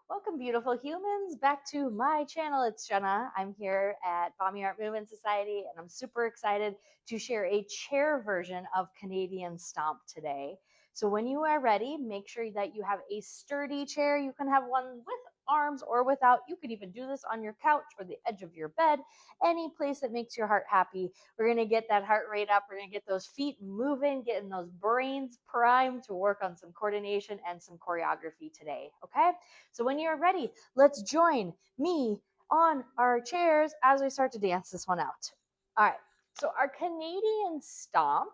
Welcome, beautiful humans, back to my channel. It's Jenna. I'm here at Bami Art Movement Society, and I'm super excited to share a chair version of Canadian Stomp today. So when you are ready, make sure that you have a sturdy chair. You can have one with arms or without. You could even do this on your couch or the edge of your bed, any place that makes your heart happy. We're going to get that heart rate up. We're going to get those feet moving, getting those brains primed to work on some coordination and some choreography today. Okay? So when you're ready, let's join me on our chairs as we start to dance this one out. All right. So our Canadian stomp,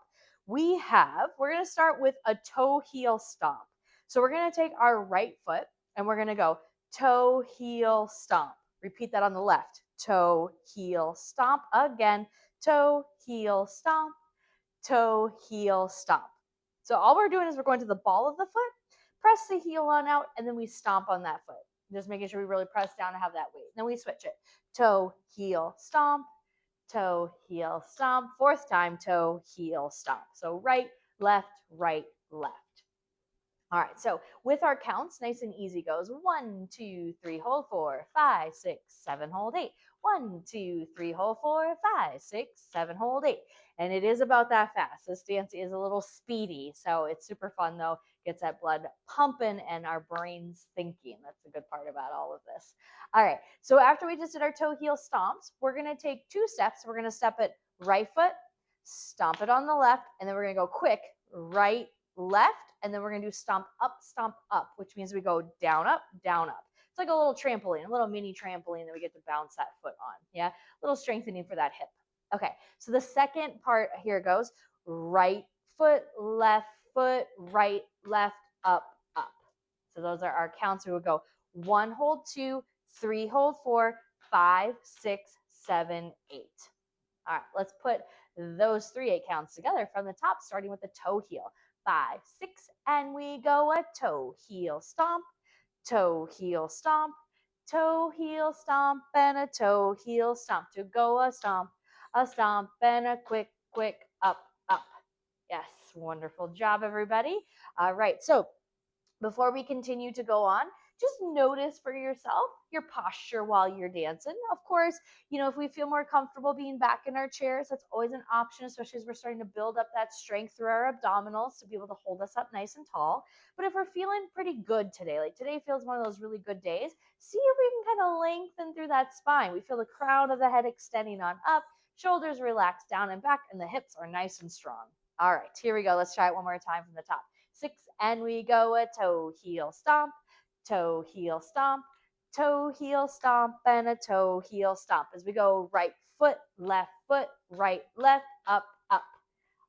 we're going to start with a toe heel stomp. So we're going to take our right foot and we're going to go toe heel stomp. Repeat that on the left. Toe heel stomp again. Toe heel stomp. Toe heel stomp. So all we're doing is we're going to the ball of the foot, press the heel on out, and then we stomp on that foot. Just making sure we really press down and have that weight. Then we switch it. Toe, heel, stomp, toe, heel, stomp. Fourth time, toe, heel, stomp. So right, left, right, left. All right, so with our counts, nice and easy goes 1, 2, 3, hold 4, 5, 6, 7, hold 8. 1, 2, 3, hold 4, 5, 6, 7, hold 8. And it is about that fast. This dance is a little speedy, so it's super fun though. Gets that blood pumping and our brains thinking. That's the good part about all of this. All right, so after we just did our toe heel stomps, we're gonna take 2 steps. We're gonna step it right foot, stomp it on the left, and then we're gonna go quick right, left, and then we're gonna do stomp up, which means we go down, up, down, up. It's like a little trampoline, a little mini trampoline that we get to bounce that foot on. Yeah, a little strengthening for that hip. Okay, so the second part here goes right foot, right, left, up, up. So those are our counts. We would go 1, hold 2, 3, hold 4, 5, 6, 7, 8. All right, let's put those 3 8 counts together from the top, starting with the toe heel. 5, 6, and we go a toe, heel, stomp, toe, heel, stomp, toe, heel, stomp, and a toe, heel, stomp. To go a stomp, and a quick, quick, up, up. Yes, wonderful job, everybody. All right, so before we continue to go on, just notice for yourself your posture while you're dancing. Of course, if we feel more comfortable being back in our chairs, that's always an option, especially as we're starting to build up that strength through our abdominals to be able to hold us up nice and tall. But if we're feeling pretty good today, like today feels one of those really good days, see if we can kind of lengthen through that spine. We feel the crown of the head extending on up, shoulders relax down and back, and the hips are nice and strong. All right, here we go. Let's try it one more time from the top. 6, and we go a toe, heel, stomp, toe, heel, stomp, toe, heel, stomp, and a toe, heel, stomp. As we go right foot, right, left, up, up.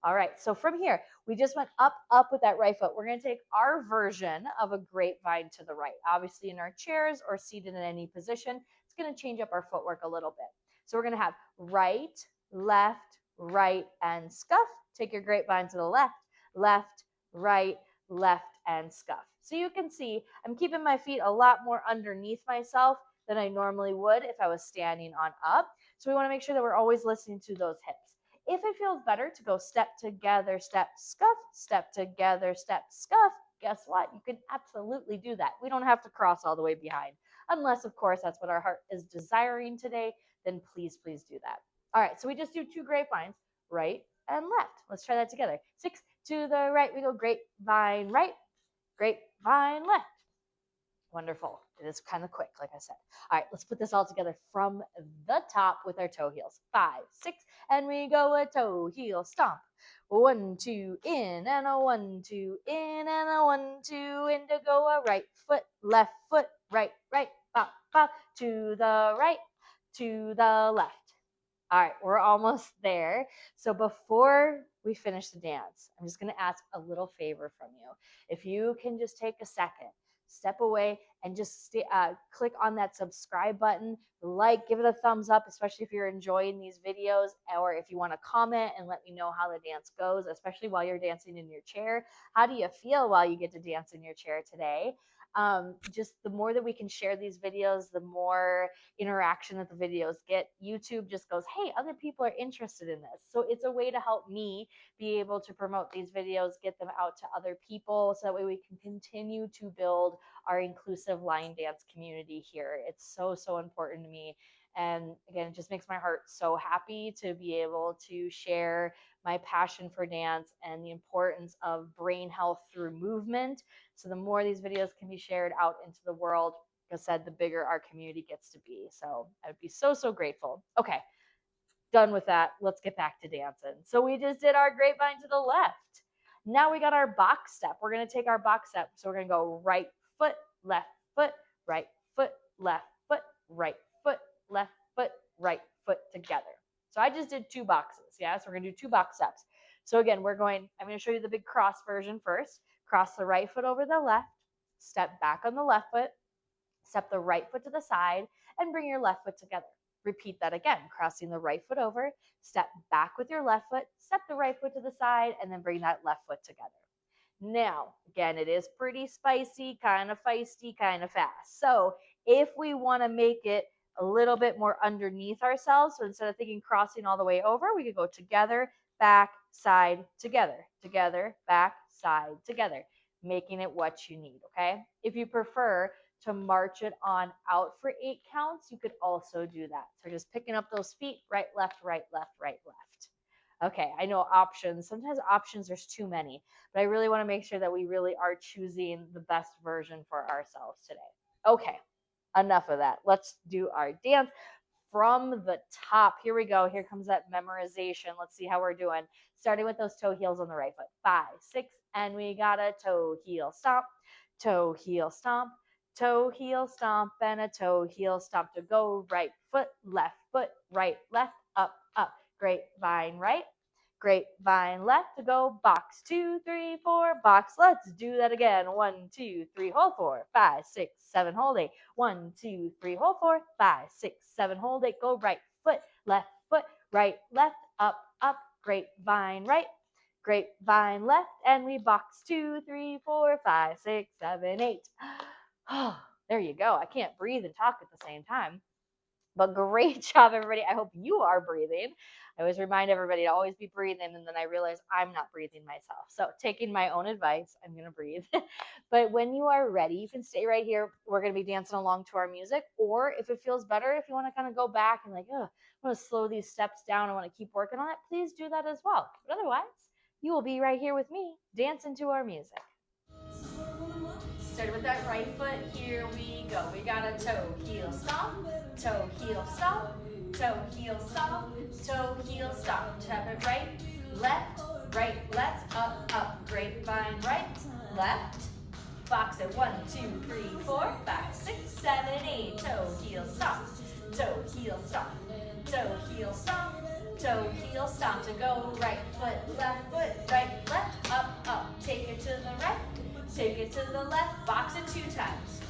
All right, so from here, we just went up, up with that right foot. We're gonna take our version of a grapevine to the right. Obviously in our chairs or seated in any position, it's gonna change up our footwork a little bit. So we're gonna have right, right, and scuff. Take your grapevine to the left, right, left, and scuff. So you can see I'm keeping my feet a lot more underneath myself than I normally would if I was standing on up. So we want to make sure that we're always listening to those hips. If it feels better to go step together, step, scuff, step together, step, scuff, guess what? You can absolutely do that. We don't have to cross all the way behind. Unless, of course, that's what our heart is desiring today, then please, please do that. All right, so we just do 2 grapevines, right and left. Let's try that together. 6, to the right, we go grapevine right, grapevine left. Wonderful. It is kind of quick, like I said. All right, let's put this all together from the top with our toe heels. 5, 6, and we go a toe heel stomp. 1, 2, in, and a 1, 2, in, and a 1, 2, in to go a right foot, right, pop, pop, to the right, to the left. All right, we're almost there. So before we finish the dance, I'm just going to ask a little favor from you. If you can just take a second, step away and just click on that subscribe button, give it a thumbs up, especially if you're enjoying these videos, or if you want to comment and let me know how the dance goes, especially while you're dancing in your chair. How do you feel while you get to dance in your chair today? Just the more that we can share these videos, the more interaction that the videos get. YouTube just goes, hey, other people are interested in this. So it's a way to help me be able to promote these videos, get them out to other people, so that way we can continue to build our inclusive inclusive line dance community here. It's so, so important to me. And again, it just makes my heart so happy to be able to share my passion for dance and the importance of brain health through movement. So the more these videos can be shared out into the world, like I said, the bigger our community gets to be. So I would be so, so grateful. Okay, done with that. Let's get back to dancing. So we just did our grapevine to the left. Now we got our box step. We're going to take our box step. So we're going to go right foot, left foot, right foot, left foot, right foot, left foot, right foot together. So I just did 2 boxes. Yeah. So we're going to do 2 box steps. So again, I'm going to show you the big cross version first. Cross the right foot over the left, step back on the left foot, step the right foot to the side, and bring your left foot together. Repeat that again, crossing the right foot over, step back with your left foot, step the right foot to the side, and then bring that left foot together. Now, again, it is pretty spicy, kind of feisty, kind of fast. So if we want to make it a little bit more underneath ourselves, so instead of thinking crossing all the way over, we could go together, back, side, together, together, back, side, together, making it what you need, okay? If you prefer to march it on out for 8 counts, you could also do that. So just picking up those feet, right, left, right, left, right, left. Okay, I know options. Sometimes options, there's too many, but I really want to make sure that we really are choosing the best version for ourselves today. Okay, enough of that. Let's do our dance from the top. Here we go. Here comes that memorization. Let's see how we're doing. Starting with those toe heels on the right foot. 5, 6, and we got a toe heel stomp, toe heel stomp, toe heel stomp, and a toe heel stomp to go right foot, left, up, up. Grapevine right, grapevine left to go box 2, 3, 4, box. Let's do that again. 1, 2, 3, hold 4, 5, 6, 7, hold 8. 1, 2, 3, hold 4, 5, 6, 7, hold 8. Go right foot, right, left, up, up. Grapevine right, grapevine left, and we box 2, 3, 4, 5, 6, 7, 8. Oh, there you go. I can't breathe and talk at the same time. But great job, everybody. I hope you are breathing. I always remind everybody to always be breathing, and then I realize I'm not breathing myself. So taking my own advice, I'm going to breathe. But when you are ready, you can stay right here. We're going to be dancing along to our music. Or if it feels better, if you want to kind of go back and like, oh, I want to slow these steps down, I want to keep working on it, please do that as well. But otherwise, you will be right here with me, dancing to our music. Started with that right foot, here we go. We got a toe, heel, stomp, toe, heel, stomp, toe, heel, stomp, toe, heel, stomp. Tap it right, left, up. Grapevine right, left. Box it 1, 2, 3, 4, 5, 6, 7, 8. Toe, heel, stomp, toe, heel, stomp, toe, heel, stomp, toe, heel, stomp. To go right foot, right, left, up. Take it to the right. Take it to the left, box it 2 times.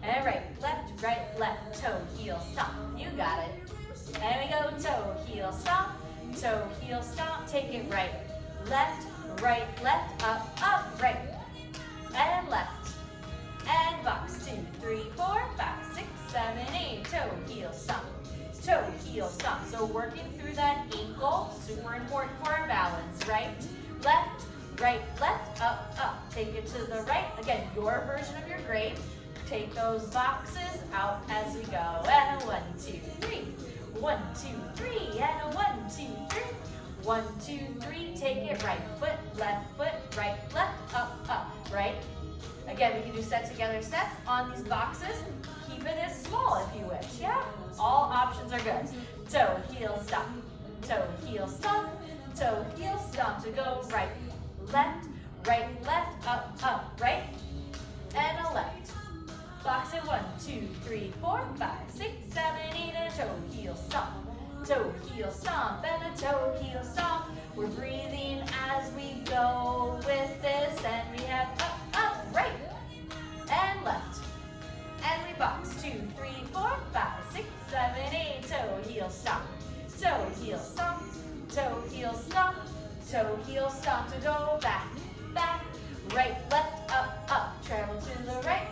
And right, left, toe, heel, stomp. You got it. And we go toe, heel, stomp, take it right, left, up, right, and left. And box 2, 3, 4, 5, 6, 7, 8. Toe, heel, stomp. So working through that ankle, super important for our balance, right, left, up. Take it to the right. Again, your version of your grade. Take those boxes out as we go. And a 1, 2, 3. 1, 2, 3. And a 1, 2, 3. 1, 2, 3. Take it right foot, right, left, up, right. Again, we can do set together steps on these boxes. Keep it as small if you wish, yeah? All options are good. Toe, heel, stomp. Toe, heel, stomp. Toe, heel, stomp. To go right, left, up, right, and a left. Box it 1, 2, 3, 4, 5, 6, 7, 8, and a toe, heel, stomp. Toe, heel, stomp, and a toe, heel, stomp. We're breathing as we go with this, and we have up, right, and left. And we box 2, 3, 4, 5, 6, 7, 8, toe, heel, stomp. Toe, heel, stomp. Toe, heel, stomp. Toe, heel, stomp. To go back, right, left, up. Travel to the right.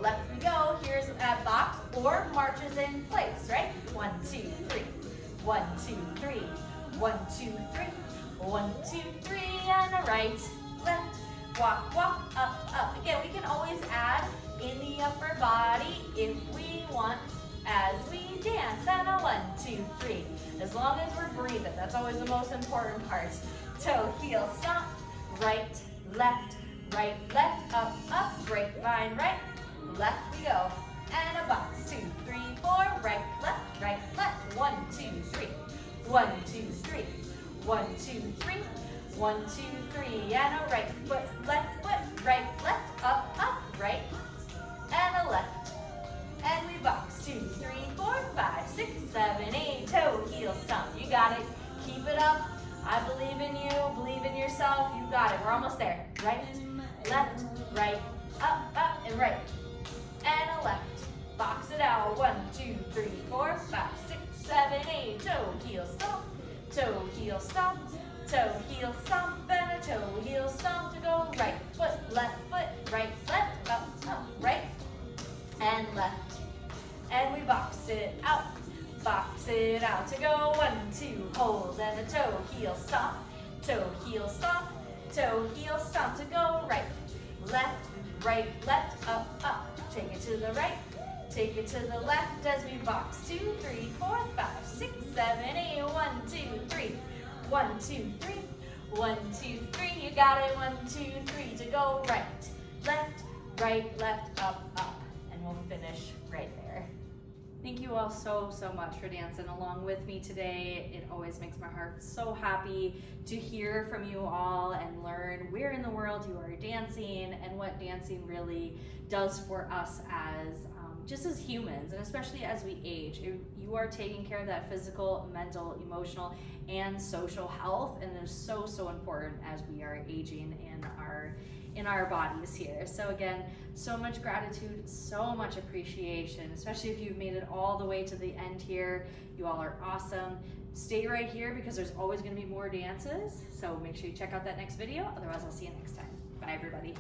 Left we go. Here's that box or marches in place, right? 1, 2, 3. 1, 2, 3. 1, 2, 3. 1, 2, 3. And a right, left. Walk, up. Again, we can always add in the upper body if we want as we dance. And a 1, 2, 3. As long as we're breathing, that's always the most important part. Toe, heel, stomp, right, left, up, up, grapevine, right, left we go. And a box, 2, 3, 4, right, left, 1, 2, 3, 1, 2, 3, 1, 2, 3, 1, 2, 3, and a right foot, right, left, up, right, and a left. And we box, 2, 3, 4, 5, 6, 7, 8, toe, heel, stomp. You got it. Keep it up. I believe in you. Believe in yourself. You got it. We're almost there. Right, left, right, up, and right. And a left. Box it out. 1, 2, 3, 4, 5, 6, 7, 8. Toe, heel, stomp. Toe, heel, stomp. Toe, heel, stomp. And a toe, heel, stomp to go right foot, right, left, up, right, and left. And we box it out to go 1, 2, hold, and a toe, heel, stomp, toe, heel, stomp to go right, left, up, take it to the right, take it to the left as we box 2, 3, 4, 5, 6, 7, 8, 1, 2, 3, 1, 2, 3, 1, 2, 3, you got it, 1, 2, 3 to go right, left, up, and we'll finish right there. Thank you all so much for dancing along with me today. It always makes my heart so happy to hear from you all and learn where in the world you are dancing and what dancing really does for us as just as humans, and especially as we age. You are taking care of that physical, mental, emotional, and social health, and it's so important as we are aging in our bodies here. So again, so much gratitude, so much appreciation, especially if you've made it all the way to the end here. You all are awesome. Stay right here because there's always going to be more dances. So make sure you check out that next video. Otherwise, I'll see you next time. Bye, everybody.